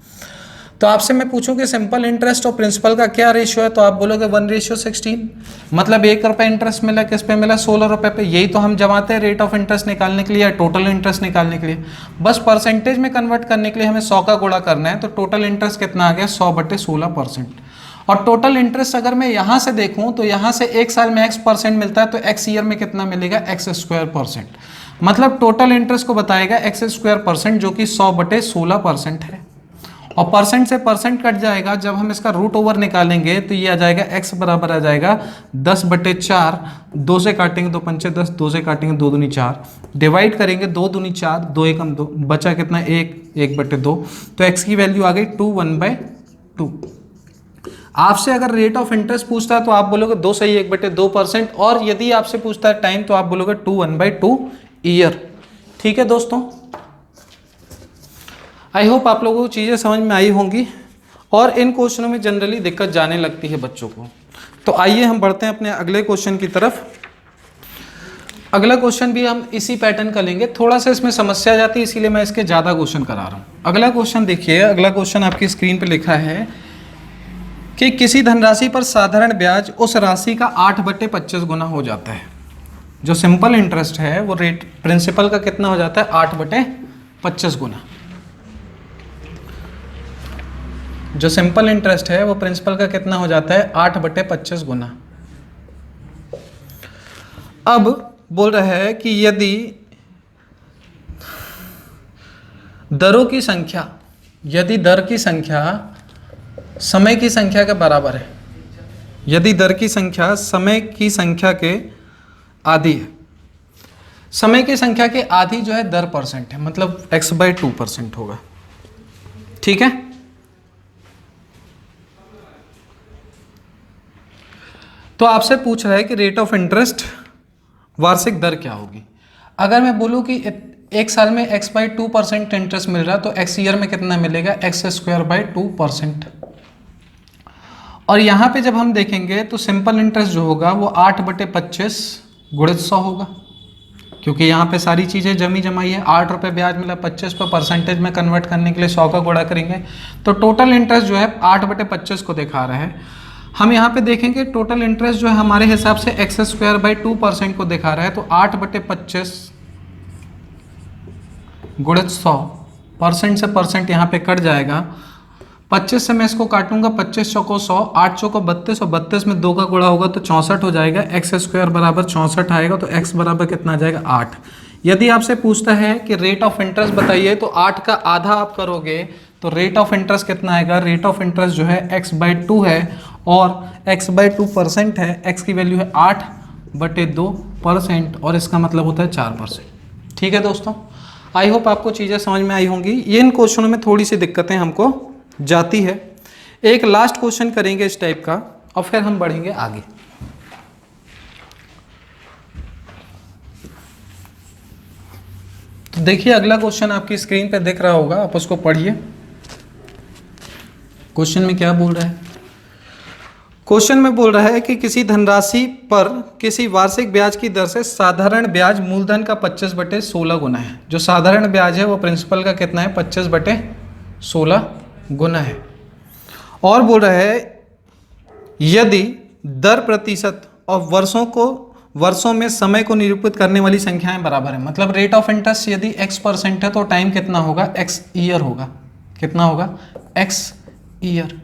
तो आपसे मैं पूछूं कि सिंपल इंटरेस्ट और प्रिंसिपल का क्या रेशियो है, तो आप बोलोगे 1:16। मतलब 1 रुपये इंटरेस्ट मिला, किस पे मिला, 16 रुपये पे। यही तो हम जमाते हैं रेट ऑफ इंटरेस्ट निकालने के लिए या टोटल इंटरेस्ट निकालने के लिए। बस परसेंटेज में कन्वर्ट करने के लिए हमें 100 का गुणा करना है। तो टोटल इंटरेस्ट कितना आ गया, 100/16%। और टोटल इंटरेस्ट अगर मैं यहाँ से देखूँ तो यहाँ से एक साल में x% मिलता है, तो x ईयर में कितना मिलेगा, x²%। मतलब टोटल इंटरेस्ट को बताएगा x²%, जो कि 100/16% है। और परसेंट से परसेंट कट जाएगा, जब हम इसका रूट ओवर निकालेंगे तो ये आ जाएगा x बराबर आ जाएगा 10/4। 2 से काटेंगे 2 पंचे 10, 2 से काटेंगे 2 दूनी 4, डिवाइड करेंगे 2 दूनी 4, 2 एकम 2, बचा कितना 1, 1/2। तो x की वैल्यू आ गई 2, 1/2। आपसे अगर रेट ऑफ इंटरेस्ट पूछता है तो आप बोलोगे 2 सही 1/2%। और यदि आपसे पूछता है टाइम तो आप बोलोगे 2, 1/2 ईयर। ठीक है दोस्तों, आई होप आप लोगों को चीज़ें समझ में आई होंगी। और इन क्वेश्चनों में जनरली दिक्कत जाने लगती है बच्चों को। तो आइए हम बढ़ते हैं अपने अगले क्वेश्चन की तरफ। अगला क्वेश्चन भी हम इसी पैटर्न का लेंगे। थोड़ा सा इसमें समस्या जाती है, इसीलिए मैं इसके ज़्यादा क्वेश्चन करा रहा हूँ। अगला क्वेश्चन देखिए, अगला क्वेश्चन आपकी स्क्रीन पर लिखा है कि किसी धनराशि पर साधारण ब्याज उस राशि का 8/25 गुना हो जाता है। जो सिंपल इंटरेस्ट है वो रेट प्रिंसिपल का कितना हो जाता है, 8/25 गुना। जो सिंपल इंटरेस्ट है वो प्रिंसिपल का कितना हो जाता है, 8/25 गुना। अब बोल रहा है कि यदि दरों की संख्या, यदि दर की संख्या समय की संख्या के बराबर है, यदि दर की संख्या समय की संख्या के आधी है, समय की संख्या के आधी जो है दर परसेंट है, मतलब x/2% होगा। ठीक है, तो आपसे पूछ रहा है कि रेट ऑफ इंटरेस्ट वार्षिक दर क्या होगी। अगर मैं बोलूं कि एक साल में x/2% इंटरेस्ट मिल रहा है तो x ईयर में कितना मिलेगा, x²/2%। और यहाँ पे जब हम देखेंगे तो सिंपल इंटरेस्ट जो होगा वो 8/25 गुणित 100 होगा, क्योंकि यहाँ पे सारी चीज़ें जमी जमाई है। 8 रुपये ब्याज मिला, 25 पर परसेंटेज में कन्वर्ट करने के लिए 100 का गुणा करेंगे तो टोटल इंटरेस्ट जो है 8/25 को दिखा रहा है। हम यहाँ पे देखेंगे टोटल इंटरेस्ट जो है हमारे हिसाब से x²/2% को दिखा रहा है। तो 8/25 गुणित 100, परसेंट से परसेंट यहाँ पे कट जाएगा, 25 से मैं इसको काटूंगा, 25 चौको 100, 8 चौको 32 और 32 में 2 का गुणा होगा तो 64 हो जाएगा। एक्स स्क्वायर बराबर 64 आएगा, तो एक्स बराबर कितना आ जाएगा 8। यदि आपसे पूछता है कि रेट ऑफ इंटरेस्ट बताइए तो 8 का आधा आप करोगे तो रेट ऑफ इंटरेस्ट कितना आएगा। रेट ऑफ इंटरेस्ट जो है x/2 है और x/2% है, x की वैल्यू है 8/2% और इसका मतलब होता है 4%। ठीक है दोस्तों, आई होप आपको चीज़ें समझ में आई होंगी। ये इन क्वेश्चनों में थोड़ी सी दिक्कतें हमको जाती है। एक लास्ट क्वेश्चन करेंगे इस टाइप का और फिर हम बढ़ेंगे आगे। तो देखिए अगला क्वेश्चन आपकी स्क्रीन पे दिख रहा होगा, आप उसको पढ़िए। क्वेश्चन में क्या बोल रहा है? क्वेश्चन में बोल रहा है कि किसी धनराशि पर किसी वार्षिक ब्याज की दर से साधारण ब्याज मूलधन का 25/16 गुना है। जो साधारण ब्याज है वो प्रिंसिपल का कितना है, 25/16 गुना है। और बोल रहा है यदि दर प्रतिशत और वर्षों में समय को निरूपित करने वाली संख्याएं बराबर है, मतलब रेट ऑफ इंटरेस्ट यदि x% है तो टाइम कितना होगा, x ईयर होगा। कितना होगा, x ईयर।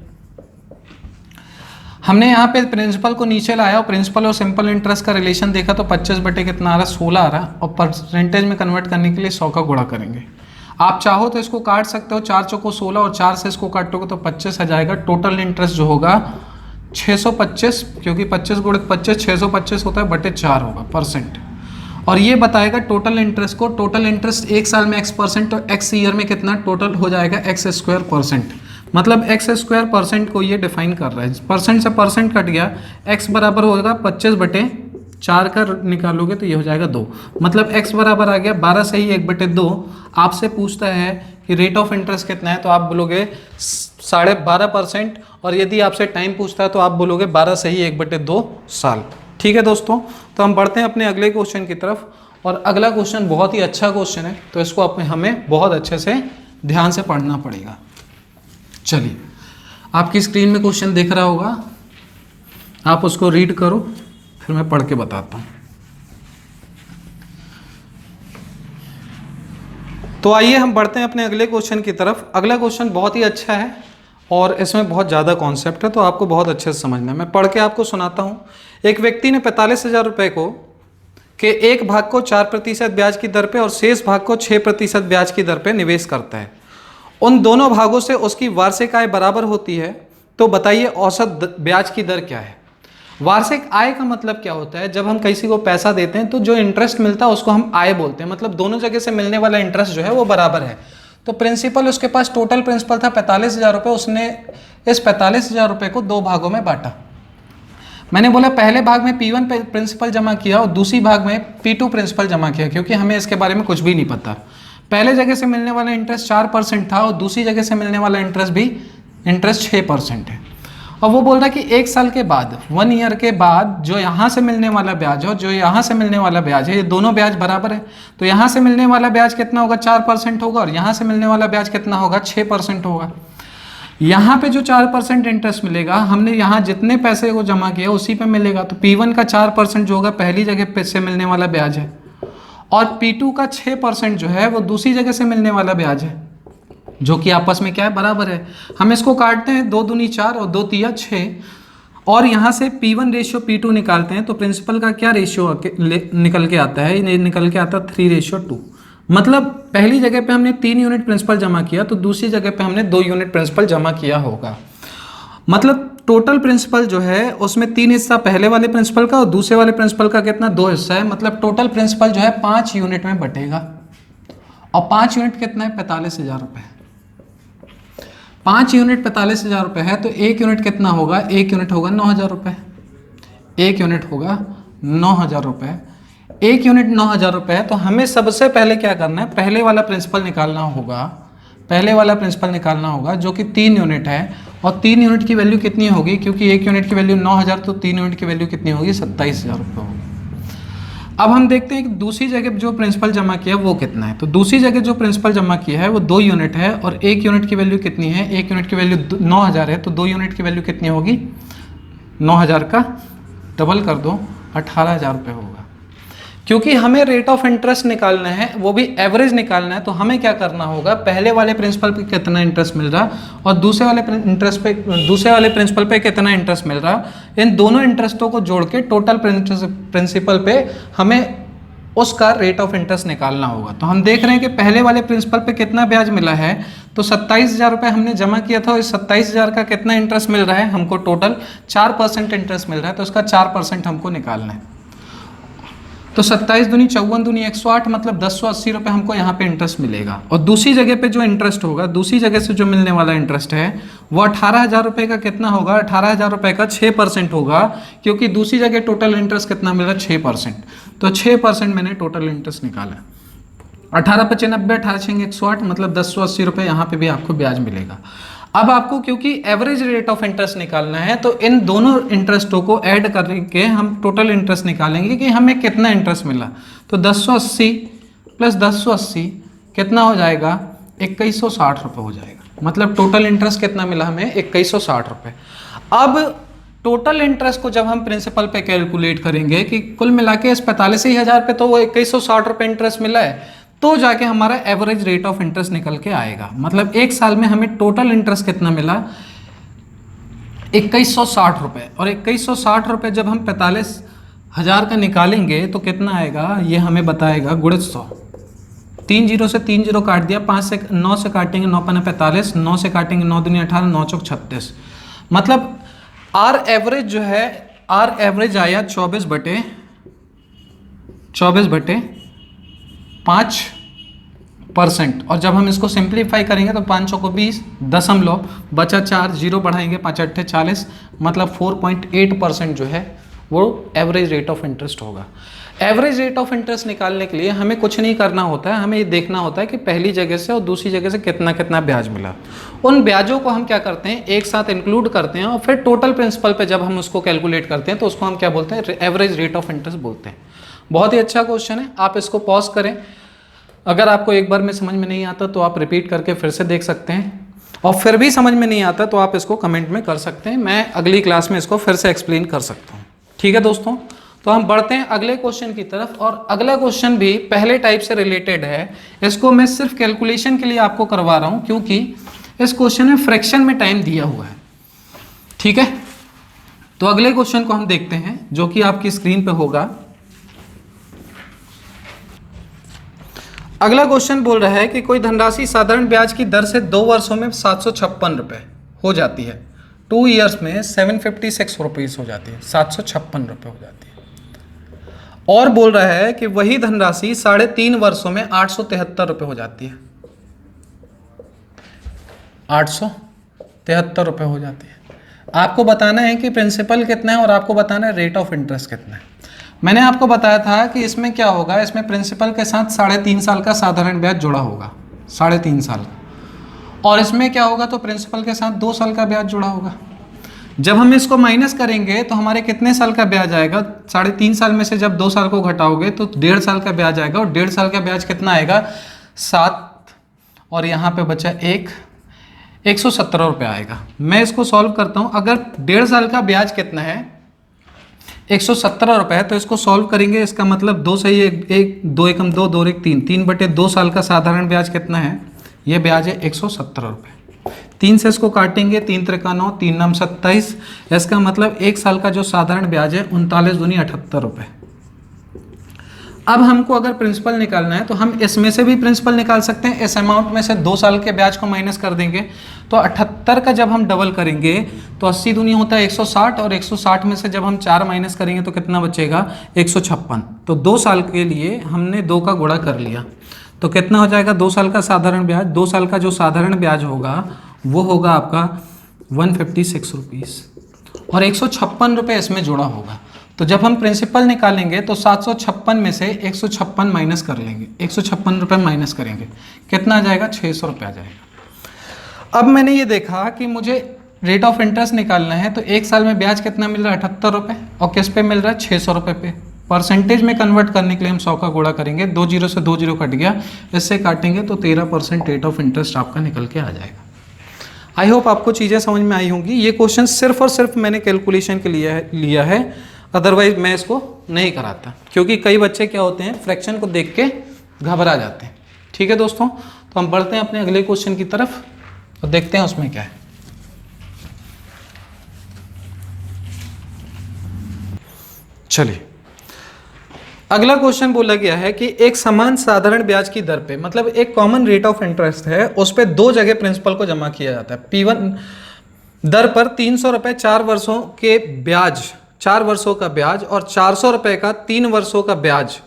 हमने यहाँ पे प्रिंसिपल को नीचे लाया और प्रिंसिपल और सिंपल इंटरेस्ट का रिलेशन देखा तो 25 कितना आ रहा है, 16 आ रहा है। और परसेंटेज में कन्वर्ट करने के लिए 100 का गुणा करेंगे। आप चाहो तो इसको काट सकते हो, 4 चौको 16 और 4 से इसको काटोगे तो 25 आ जाएगा। टोटल इंटरेस्ट जो होगा 625, क्योंकि 25 गुणित 25 625 होता है बटे 4 होगा परसेंट। और ये बताएगा टोटल इंटरेस्ट को। टोटल इंटरेस्ट एक साल में x% तो x ईयर में कितना टोटल हो जाएगा, x²%। मतलब x²% को ये डिफाइन कर रहा है। परसेंट से परसेंट कट गया, x बराबर होगा 25/4 का निकालोगे तो ये हो जाएगा 2। मतलब x बराबर आ गया 12 से ही 1/2। आपसे पूछता है कि रेट ऑफ इंटरेस्ट कितना है तो आप बोलोगे 12.5%। और यदि आपसे टाइम पूछता है तो आप बोलोगे 12 से ही 1/2 साल। ठीक है दोस्तों, तो हम बढ़ते हैं अपने अगले क्वेश्चन की तरफ। और अगला क्वेश्चन बहुत ही अच्छा क्वेश्चन है, तो इसको हमें बहुत अच्छे से ध्यान से पढ़ना पड़ेगा। चलिए, आपकी स्क्रीन में क्वेश्चन दिख रहा होगा, आप उसको रीड करो, फिर मैं पढ़ के बताता हूँ। तो आइए हम बढ़ते हैं अपने अगले क्वेश्चन की तरफ। अगला क्वेश्चन बहुत ही अच्छा है और इसमें बहुत ज़्यादा कॉन्सेप्ट है, तो आपको बहुत अच्छे से समझना है। मैं पढ़ के आपको सुनाता हूँ। एक व्यक्ति ने 45,000 रुपये के एक भाग को 4% ब्याज की दर पे और शेष भाग को 6% ब्याज की दर पे निवेश करता है। उन दोनों भागों से उसकी वार्षिक आय बराबर होती है, तो बताइए औसत ब्याज की दर क्या है। वार्षिक आय का मतलब क्या होता है, जब हम किसी को पैसा देते हैं तो जो इंटरेस्ट मिलता है उसको हम आय बोलते हैं। मतलब दोनों जगह से मिलने वाला इंटरेस्ट जो है वो बराबर है। तो प्रिंसिपल, उसके पास टोटल प्रिंसिपल था 45,000 रुपये। उसने इस 45,000 रुपये को 2 भागों में बांटा। मैंने बोला पहले भाग में P1 प्रिंसिपल जमा किया और दूसरी भाग में P2 प्रिंसिपल जमा किया, क्योंकि हमें इसके बारे में कुछ भी नहीं पता। पहले जगह से मिलने वाला इंटरेस्ट 4% था और दूसरी जगह से मिलने वाला इंटरेस्ट 6% है। और वो बोल रहा है कि 1 साल के बाद, 1 ईयर के बाद जो यहाँ से मिलने वाला ब्याज है और जो यहाँ से मिलने वाला ब्याज है, ये दोनों ब्याज बराबर है। तो यहाँ से मिलने वाला ब्याज कितना होगा, 4% होगा, और यहाँ से मिलने वाला ब्याज कितना होगा, 6% होगा। यहाँ पे जो 4% इंटरेस्ट मिलेगा, हमने यहाँ जितने पैसे को जमा किया उसी पे मिलेगा। तो P1 का 4% जो होगा पहली जगह से मिलने वाला ब्याज है, और P2 का 6% जो है वो दूसरी जगह से मिलने वाला ब्याज है, जो कि आपस में क्या है, बराबर है। हम इसको काटते हैं, 2 दूनी 4 और 2 तिया 6, और यहाँ से P1 रेशियो P2 निकालते हैं तो प्रिंसिपल का क्या रेशियो निकल के आता है, निकल के आता है 3:2। मतलब पहली जगह पे हमने 3 यूनिट प्रिंसिपल जमा किया तो दूसरी जगह पे हमने 2 यूनिट प्रिंसिपल जमा किया होगा। मतलब टोटल प्रिंसिपल जो है उसमें 3 हिस्सा पहले वाले प्रिंसिपल का और दूसरे वाले प्रिंसिपल का कितना, 2 हिस्सा है। मतलब टोटल प्रिंसिपल जो है 5 यूनिट में बटेगा। और 5 यूनिट कितना है, 45,000 रुपये। 5 यूनिट 45,000 रुपये है तो 1 यूनिट कितना होगा, 1 यूनिट होगा 9,000 रुपये। 1 यूनिट होगा 9,000 रुपये। 1 यूनिट 9,000 रुपये है तो हमें सबसे पहले क्या करना है, पहले वाला प्रिंसिपल निकालना होगा। पहले वाला प्रिंसिपल निकालना होगा जो कि 3 यूनिट है, और 3 यूनिट की वैल्यू कितनी होगी, क्योंकि 1 यूनिट की वैल्यू 9,000 तो 3 यूनिट की वैल्यू कितनी होगी, 27,000 रुपये होगी। अब हम देखते हैं कि दूसरी जगह जो प्रिंसिपल जमा किया वो कितना है। तो दूसरी जगह जो प्रिंसिपल जमा किया है वो 2 यूनिट है, और 1 यूनिट की वैल्यू कितनी है, 1 यूनिट की वैल्यू 9,000 है, तो 2 यूनिट की वैल्यू कितनी होगी, 9,000 का डबल कर दो, 18,000 रुपये होगा। क्योंकि हमें रेट ऑफ इंटरेस्ट निकालना है, वो भी एवरेज निकालना है, तो हमें क्या करना होगा, पहले वाले प्रिंसिपल पे कितना इंटरेस्ट मिल रहा और दूसरे वाले प्रिंसिपल पे कितना इंटरेस्ट मिल रहा, इन दोनों इंटरेस्टों को जोड़ के टोटल प्रिंसिपल पे हमें उसका रेट ऑफ इंटरेस्ट निकालना होगा। तो हम देख रहे हैं कि पहले वाले प्रिंसिपल पे कितना ब्याज मिला है, तो 27,000 रुपये हमने जमा किया था, और इस 27,000 का कितना इंटरेस्ट मिल रहा है हमको, टोटल 4% इंटरेस्ट मिल रहा है, तो उसका 4% हमको निकालना है। तो 27 दूनी 54 दूनी 108, मतलब 1080 रुपये हमको यहाँ पे इंटरेस्ट मिलेगा। और दूसरी जगह पे जो इंटरेस्ट होगा, दूसरी जगह से जो मिलने वाला इंटरेस्ट है वो 18,000 रुपये का कितना होगा, 18,000 रुपये का 6% होगा, क्योंकि दूसरी जगह टोटल इंटरेस्ट कितना मिल रहा है, 6%। तो 6% मैंने टोटल इंटरेस्ट निकाला। 18×95 18×108, मतलब 1080 रुपये यहाँ पे भी आपको ब्याज मिलेगा। अब आपको क्योंकि एवरेज रेट ऑफ इंटरेस्ट निकालना है, तो इन दोनों इंटरेस्टों को ऐड करके हम टोटल इंटरेस्ट निकालेंगे कि हमें कितना इंटरेस्ट मिला। तो 1080 प्लस 1080 कितना हो जाएगा, 2160 रुपये हो जाएगा। मतलब टोटल इंटरेस्ट कितना मिला हमें, 2160 रुपये। अब टोटल इंटरेस्ट को जब हम प्रिंसिपल पे कैलकुलेट करेंगे कि कुल मिला के इस 45,000 पे तो वो 2160 रुपये इंटरेस्ट मिला है, तो जाके हमारा एवरेज रेट ऑफ इंटरेस्ट निकल के आएगा। मतलब एक साल में हमें टोटल इंटरेस्ट कितना मिला, 2160 रुपये। और 2160 रुपये जब हम 45,000 का निकालेंगे तो कितना आएगा, ये हमें बताएगा गुणित 100। 3 जीरो से 3 जीरो काट दिया, 5 से 9 से काटेंगे 9 पन्ने 45, 9 से काटेंगे 9 दूनी 18, 9 चौक 36। मतलब आर एवरेज जो है, आर एवरेज आया 24/5%। और जब हम इसको सिंप्लीफाई करेंगे तो 5 चौको 20, दशमलव बचा 4, जीरो बढ़ाएंगे 5 अट्ठे 40, मतलब 4.8% जो है वो एवरेज रेट ऑफ इंटरेस्ट होगा। एवरेज रेट ऑफ इंटरेस्ट निकालने के लिए हमें कुछ नहीं करना होता है, हमें ये देखना होता है कि पहली जगह से और दूसरी जगह से कितना कितना ब्याज मिला। उन ब्याजों को हम क्या करते हैं, एक साथ इंक्लूड करते हैं, और फिर टोटल प्रिंसिपल पे जब हम उसको कैलकुलेट करते हैं तो उसको हम क्या बोलते हैं, एवरेज रेट ऑफ इंटरेस्ट बोलते हैं। बहुत ही अच्छा क्वेश्चन है, आप इसको पॉज करें। अगर आपको एक बार में समझ में नहीं आता तो आप रिपीट करके फिर से देख सकते हैं, और फिर भी समझ में नहीं आता तो आप इसको कमेंट में कर सकते हैं, मैं अगली क्लास में इसको फिर से एक्सप्लेन कर सकता हूँ। ठीक है दोस्तों, तो हम बढ़ते हैं अगले क्वेश्चन की तरफ। और अगला क्वेश्चन भी पहले टाइप से रिलेटेड है, इसको मैं सिर्फ कैलकुलेशन के लिए आपको करवा रहा हूँ, क्योंकि इस क्वेश्चन में फ्रैक्शन में टाइम दिया हुआ है। ठीक है, तो अगले क्वेश्चन को हम देखते हैं, जो कि आपकी स्क्रीन पे होगा। अगला क्वेश्चन बोल रहा है कि कोई धनराशि साधारण ब्याज की दर से 2 वर्षों में 756 रुपये हो जाती है, 2 ईयर्स में 756 रुपीज़ हो जाती है, 756 रुपये हो जाती है। और बोल रहा है कि वही धनराशि 3.5 वर्षों में 873 रुपये हो जाती है, 873 रुपये हो जाती है। आपको बताना है कि प्रिंसिपल कितना है और आपको बताना है रेट ऑफ इंटरेस्ट कितना है। मैंने आपको बताया था कि इसमें क्या होगा, इसमें प्रिंसिपल के साथ 3.5 साल का साधारण ब्याज जुड़ा होगा, 3.5 साल का, और इसमें क्या होगा, तो प्रिंसिपल के साथ 2 साल का ब्याज जुड़ा होगा। जब हम इसको माइनस करेंगे तो हमारे कितने साल का ब्याज आएगा, 3.5 साल में से जब 2 साल को घटाओगे तो 1.5 साल का ब्याज आएगा, और 1.5 साल का ब्याज कितना आएगा, 7, और यहाँ पे बचा 117 रुपये आएगा। मैं इसको सॉल्व करता हूँ। अगर 1.5 साल का ब्याज कितना है, 117 रुपये है, तो इसको सॉल्व करेंगे, इसका मतलब 2 सही 1 2 एकम 2 2 1 3, 3/2 साल का साधारण ब्याज कितना है, ये ब्याज है 117 रुपये। 3 से इसको काटेंगे, 3 त्रिका 9, 3 9 27, इसका मतलब 1 साल का जो साधारण ब्याज है 39 दूनी 78 रुपये। अब हमको अगर प्रिंसिपल निकालना है तो हम इसमें से भी प्रिंसिपल निकाल सकते हैं, इस अमाउंट में से 2 साल के ब्याज को माइनस कर देंगे, तो 78 का जब हम डबल करेंगे तो 80 दूनी होता है 160, और 160 में से जब हम 4 माइनस करेंगे तो कितना बचेगा, 156। तो 2 साल के लिए हमने 2 का गुणा कर लिया, तो कितना हो जाएगा, 2 साल का साधारण ब्याज, 2 साल का जो साधारण ब्याज होगा वो होगा आपका 156 रुपीज़, और 156 रुपये इसमें जुड़ा होगा। तो जब हम प्रिंसिपल निकालेंगे तो 756 में से 156 माइनस कर लेंगे, 156 रुपये माइनस करेंगे, कितना आ जाएगा, 600 रुपये आ जाएगा। अब मैंने ये देखा कि मुझे रेट ऑफ इंटरेस्ट निकालना है, तो 1 साल में ब्याज कितना मिल रहा है, 78 रुपये, और किस पे मिल रहा है, 600 रुपये पे। परसेंटेज में कन्वर्ट करने के लिए हम 100 का गुणा करेंगे, 2 जीरो से 2 जीरो कट गया, इससे काटेंगे तो 13% रेट ऑफ इंटरेस्ट आपका निकल के आ जाएगा। आई होप आपको चीज़ें समझ में आई होंगी। ये क्वेश्चन सिर्फ और सिर्फ मैंने कैलकुलेशन के लिए लिया है, अदरवाइज मैं इसको नहीं कराता, क्योंकि कई बच्चे क्या होते हैं फ्रैक्शन को देख के घबरा जाते हैं। ठीक है दोस्तों, तो हम बढ़ते हैं अपने अगले क्वेश्चन की तरफ और देखते हैं उसमें क्या है। चलिए, अगला क्वेश्चन बोला गया है कि एक समान साधारण ब्याज की दर पे, मतलब एक कॉमन रेट ऑफ इंटरेस्ट है, उस पे दो जगह प्रिंसिपल को जमा किया जाता है। P1 दर पर 300 रुपये 4 वर्षों के ब्याज, 4 वर्षों का ब्याज और 400 रुपये का 3 वर्षों का ब्याज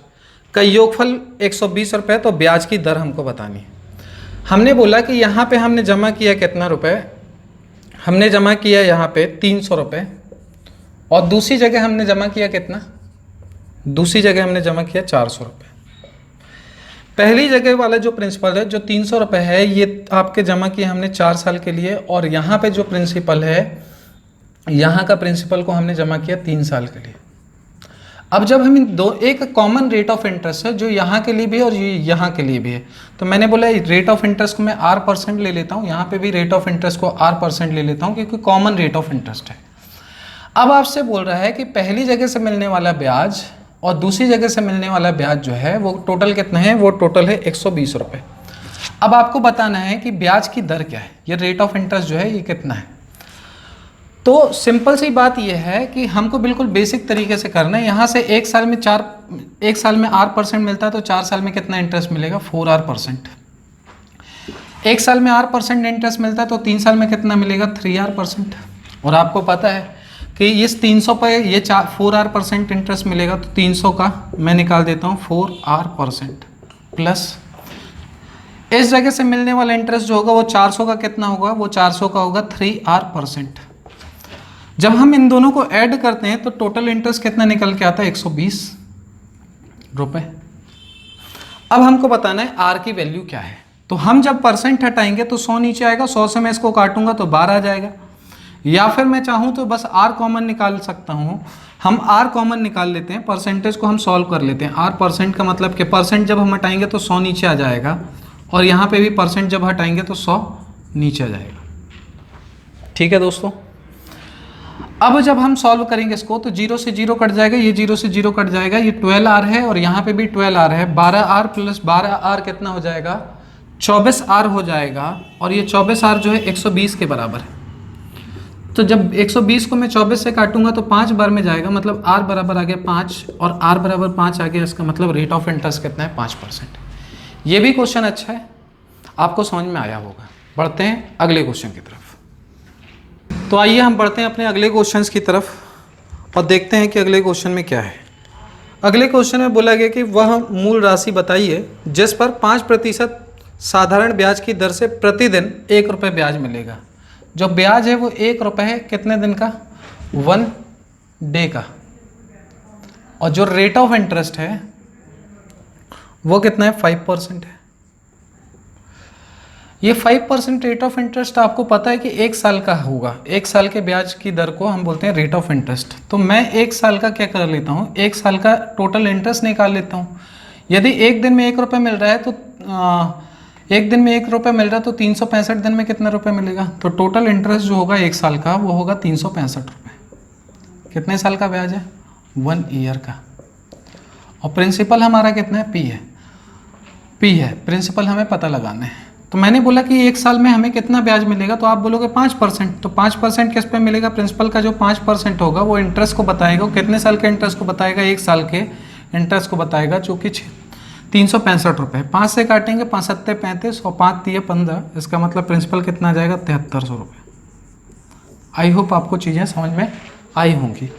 का योगफल 120 रुपये, तो ब्याज की दर हमको बतानी है। हमने बोला कि यहाँ पे हमने जमा किया कितना रुपए, हमने जमा किया यहाँ पे 300 रुपये, और दूसरी जगह हमने जमा किया कितना, दूसरी जगह हमने जमा किया 400 रुपये। पहली जगह वाला जो प्रिंसिपल है जो 300 रुपये है, ये आपके जमा किए हमने 4 साल के लिए, और यहाँ पे जो प्रिंसिपल है, यहाँ का प्रिंसिपल को हमने जमा किया 3 साल के लिए। अब जब हम इन दो, एक कॉमन रेट ऑफ इंटरेस्ट है जो यहाँ के लिए भी है और यहाँ के लिए भी है, तो मैंने बोला रेट ऑफ इंटरेस्ट को मैं R% ले लेता हूँ, यहाँ पे भी रेट ऑफ इंटरेस्ट को R% ले लेता हूँ, क्योंकि कॉमन रेट ऑफ इंटरेस्ट है। अब आपसे बोल रहा है कि पहली जगह से मिलने वाला ब्याज और दूसरी जगह से मिलने वाला ब्याज जो है वो टोटल कितना है, वो टोटल है 120 रुपये। अब आपको बताना है कि ब्याज की दर क्या है, ये रेट ऑफ इंटरेस्ट जो है ये कितना है। तो सिंपल सी बात ये है कि हमको बिल्कुल बेसिक तरीके से करना है। यहाँ से एक साल में R% मिलता है, तो 4 साल में कितना इंटरेस्ट मिलेगा, 4R%। एक साल में R% इंटरेस्ट मिलता है, तो 3 साल में कितना मिलेगा, 3R%। और आपको पता है कि इस 300 पे ये 4R% इंटरेस्ट मिलेगा, तो 300 का मैं निकाल देता हूँ 4R% प्लस इस जगह से मिलने वाला इंटरेस्ट जो होगा वो 400 का कितना होगा, वो 400 का होगा 3R%। जब हम इन दोनों को ऐड करते हैं तो टोटल इंटरेस्ट कितना निकल के आता है, 120 रुपये। अब हमको बताना है आर की वैल्यू क्या है। तो हम जब परसेंट हटाएंगे तो 100 नीचे आएगा, 100 से मैं इसको काटूंगा तो 12 आ जाएगा, या फिर मैं चाहूँ तो बस आर कॉमन निकाल सकता हूँ। हम आर कॉमन निकाल लेते हैं, परसेंटेज को हम सॉल्व कर लेते हैं। आर परसेंट का मतलब कि परसेंट जब हम हटाएंगे तो 100 नीचे आ जाएगा, और यहाँ पे भी परसेंट जब हटाएंगे तो 100 नीचे आ जाएगा। ठीक है दोस्तों, अब जब हम सॉल्व करेंगे इसको तो 0 से 0 कट जाएगा, ये 0 से 0 कट जाएगा, ये 12R है और यहाँ पे भी 12R है। 12R प्लस 12R कितना हो जाएगा, 24R हो जाएगा, और ये 24R जो है 120 के बराबर है। तो जब 120 को मैं 24 से काटूंगा तो 5 बार में जाएगा, मतलब R बराबर आ गया 5 और R बराबर 5 आ गया। इसका मतलब रेट ऑफ इंटरेस्ट कितना है, 5%। ये भी क्वेश्चन अच्छा है, आपको समझ में आया होगा। बढ़ते हैं अगले क्वेश्चन की तरफ। तो आइए हम बढ़ते हैं अपने अगले क्वेश्चंस की तरफ और देखते हैं कि अगले क्वेश्चन में क्या है। अगले क्वेश्चन में बोला गया कि वह मूल राशि बताइए जिस पर 5% साधारण ब्याज की दर से प्रतिदिन 1 रुपये ब्याज मिलेगा। जो ब्याज है वो 1 रुपये है, कितने दिन का, 1 डे का। और जो रेट ऑफ इंटरेस्ट है वो कितना है, 5% है। ये 5% रेट ऑफ इंटरेस्ट आपको पता है कि 1 साल का होगा। 1 साल के ब्याज की दर को हम बोलते हैं रेट ऑफ इंटरेस्ट। तो मैं 1 साल का क्या कर लेता हूँ, 1 साल का टोटल इंटरेस्ट निकाल लेता हूँ। यदि एक दिन में 1 रुपये मिल रहा है तो एक दिन में 1 रुपये मिल रहा है तो 365 दिन में कितना रुपये मिलेगा। तो टोटल इंटरेस्ट जो होगा 1 साल का वो होगा 365 रुपये। कितने साल का ब्याज है, 1 ईयर का। और प्रिंसिपल हमारा कितना है, P है। प्रिंसिपल हमें पता लगाना है। तो मैंने बोला कि 1 साल में हमें कितना ब्याज मिलेगा, तो आप बोलोगे 5%। तो 5% किस पे मिलेगा, प्रिंसिपल का जो 5% होगा वो इंटरेस्ट को बताएगा। कितने साल के इंटरेस्ट को बताएगा, 1 साल के इंटरेस्ट को बताएगा, जो कि 365 रुपये। 5 से काटेंगे, 5 7 35 और 5 3 15, इसका मतलब प्रिंसिपल कितना आ जाएगा, 7300 रुपये। आई होप आपको चीज़ें समझ में आई होंगी।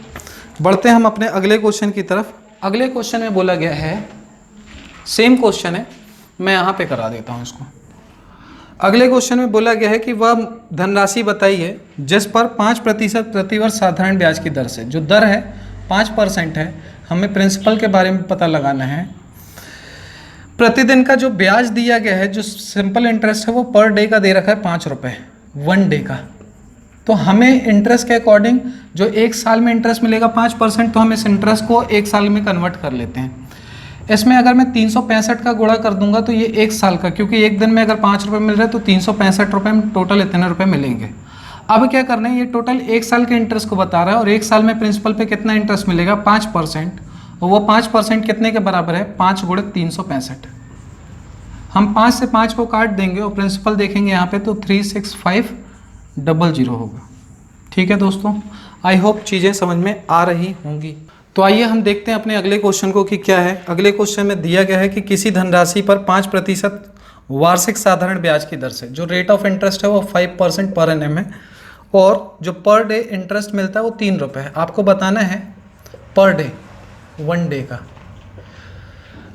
बढ़ते हैं हम अपने अगले क्वेश्चन की तरफ। अगले क्वेश्चन में बोला गया है, सेम क्वेश्चन है, मैं यहाँ पे करा देता हूँ इसको। अगले क्वेश्चन में बोला गया है कि वह धनराशि बताइए जिस पर 5% प्रतिवर्ष साधारण ब्याज की दर से, जो दर है 5% है, हमें प्रिंसिपल के बारे में पता लगाना है। प्रतिदिन का जो ब्याज दिया गया है, जो सिंपल इंटरेस्ट है वो पर डे का दे रखा है 5 रुपये, 1 डे का। तो हमें इंटरेस्ट के अकॉर्डिंग जो 1 साल में इंटरेस्ट मिलेगा 5%, तो हम इस इंटरेस्ट को 1 साल में कन्वर्ट कर लेते हैं। इसमें अगर मैं 365 का गुणा कर दूंगा तो ये 1 साल का, क्योंकि एक दिन में अगर 5 रुपये मिल रहे हैं तो 365 रुपये में टोटल इतने रुपये मिलेंगे। अब क्या करना है, ये टोटल 1 साल के इंटरेस्ट को बता रहा है और 1 साल में प्रिंसिपल पे कितना इंटरेस्ट मिलेगा 5%, और वो 5% कितने के बराबर है 5 गुणे 365। हम 5 से 5 को काट देंगे और प्रिंसिपल देखेंगे यहाँ पे तो 36500 होगा। ठीक है दोस्तों, आई होप चीज़ें समझ में आ रही होंगी। तो आइए हम देखते हैं अपने अगले क्वेश्चन को कि क्या है। अगले क्वेश्चन में दिया गया है कि किसी धनराशि पर 5% वार्षिक साधारण ब्याज की दर से, जो रेट ऑफ इंटरेस्ट है वो 5% पर एनम है और जो पर डे इंटरेस्ट मिलता है वो 3 रुपये है। आपको बताना है पर डे, 1 डे का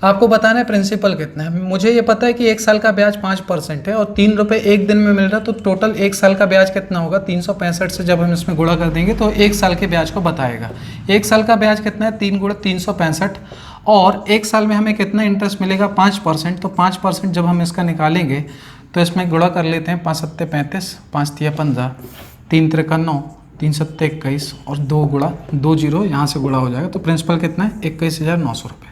आपको बताना है प्रिंसिपल कितना है। मुझे ये पता है कि 1 साल का ब्याज 5% है और 3 रुपये 1 दिन में मिल रहा है, तो टोटल 1 साल का ब्याज कितना होगा 365 से जब हम इसमें गुणा कर देंगे तो 1 साल के ब्याज को बताएगा। 1 साल का ब्याज कितना है 3 गुणा 365 और 1 साल में हमें कितना इंटरेस्ट मिलेगा 5%, तो 5% जब हम इसका निकालेंगे तो इसमें गुणा कर लेते हैं 5 सत्ते 35, 5 तिया 15, 3 त्रिका 9, 3 सत्ते 21 और 2 गुणा 2 जीरो यहाँ से गुणा हो जाएगा, तो प्रिंसिपल कितना है 21,900 रुपये।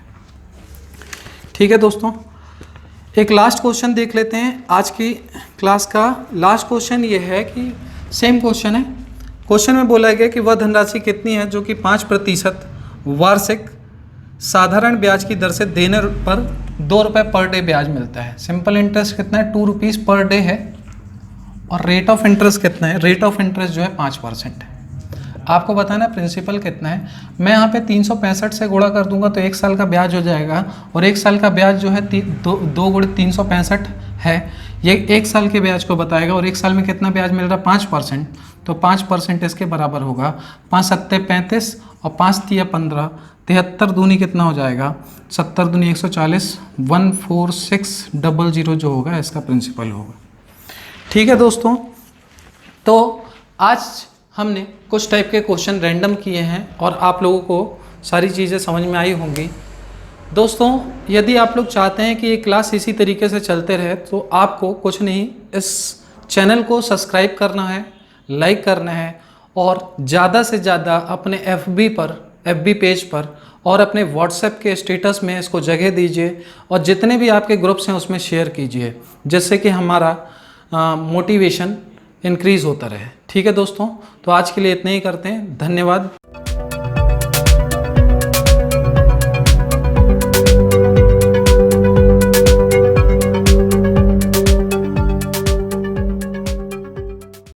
ठीक है दोस्तों, एक लास्ट क्वेश्चन देख लेते हैं। आज की क्लास का लास्ट क्वेश्चन ये है कि सेम क्वेश्चन है। क्वेश्चन में बोला गया कि वह धनराशि कितनी है जो कि 5% वार्षिक साधारण ब्याज की दर से देने पर 2 रुपये पर डे ब्याज मिलता है। सिंपल इंटरेस्ट कितना है 2 रुपीज़ पर डे है और रेट ऑफ इंटरेस्ट कितना है, रेट ऑफ इंटरेस्ट जो है 5% है। आपको बताना है प्रिंसिपल कितना है। मैं यहाँ पे 365 से गुणा कर दूंगा तो 1 साल का ब्याज हो जाएगा और 1 साल का ब्याज जो है 2 गुणे 365 है, ये 1 साल के ब्याज को बताएगा और 1 साल में कितना ब्याज मिल रहा है 5%, तो 5% इसके बराबर होगा 5 सत्ते 35 और 5 तिया 15, 73 दूनी कितना हो जाएगा 70 दूनी 140, 14600 जो होगा इसका प्रिंसिपल होगा। ठीक है दोस्तों, तो आज हमने कुछ टाइप के क्वेश्चन रैंडम किए हैं और आप लोगों को सारी चीज़ें समझ में आई होंगी। दोस्तों यदि आप लोग चाहते हैं कि ये क्लास इसी तरीके से चलते रहे तो आपको कुछ नहीं, इस चैनल को सब्सक्राइब करना है, लाइक करना है और ज़्यादा से ज़्यादा अपने FB पेज पर और अपने व्हाट्सएप के स्टेटस में इसको जगह दीजिए और जितने भी आपके ग्रुप्स हैं उसमें शेयर कीजिए, जिससे कि हमारा मोटिवेशन इंक्रीज़ होता रहे। ठीक है दोस्तों, तो आज के लिए इतना ही करते हैं। धन्यवाद।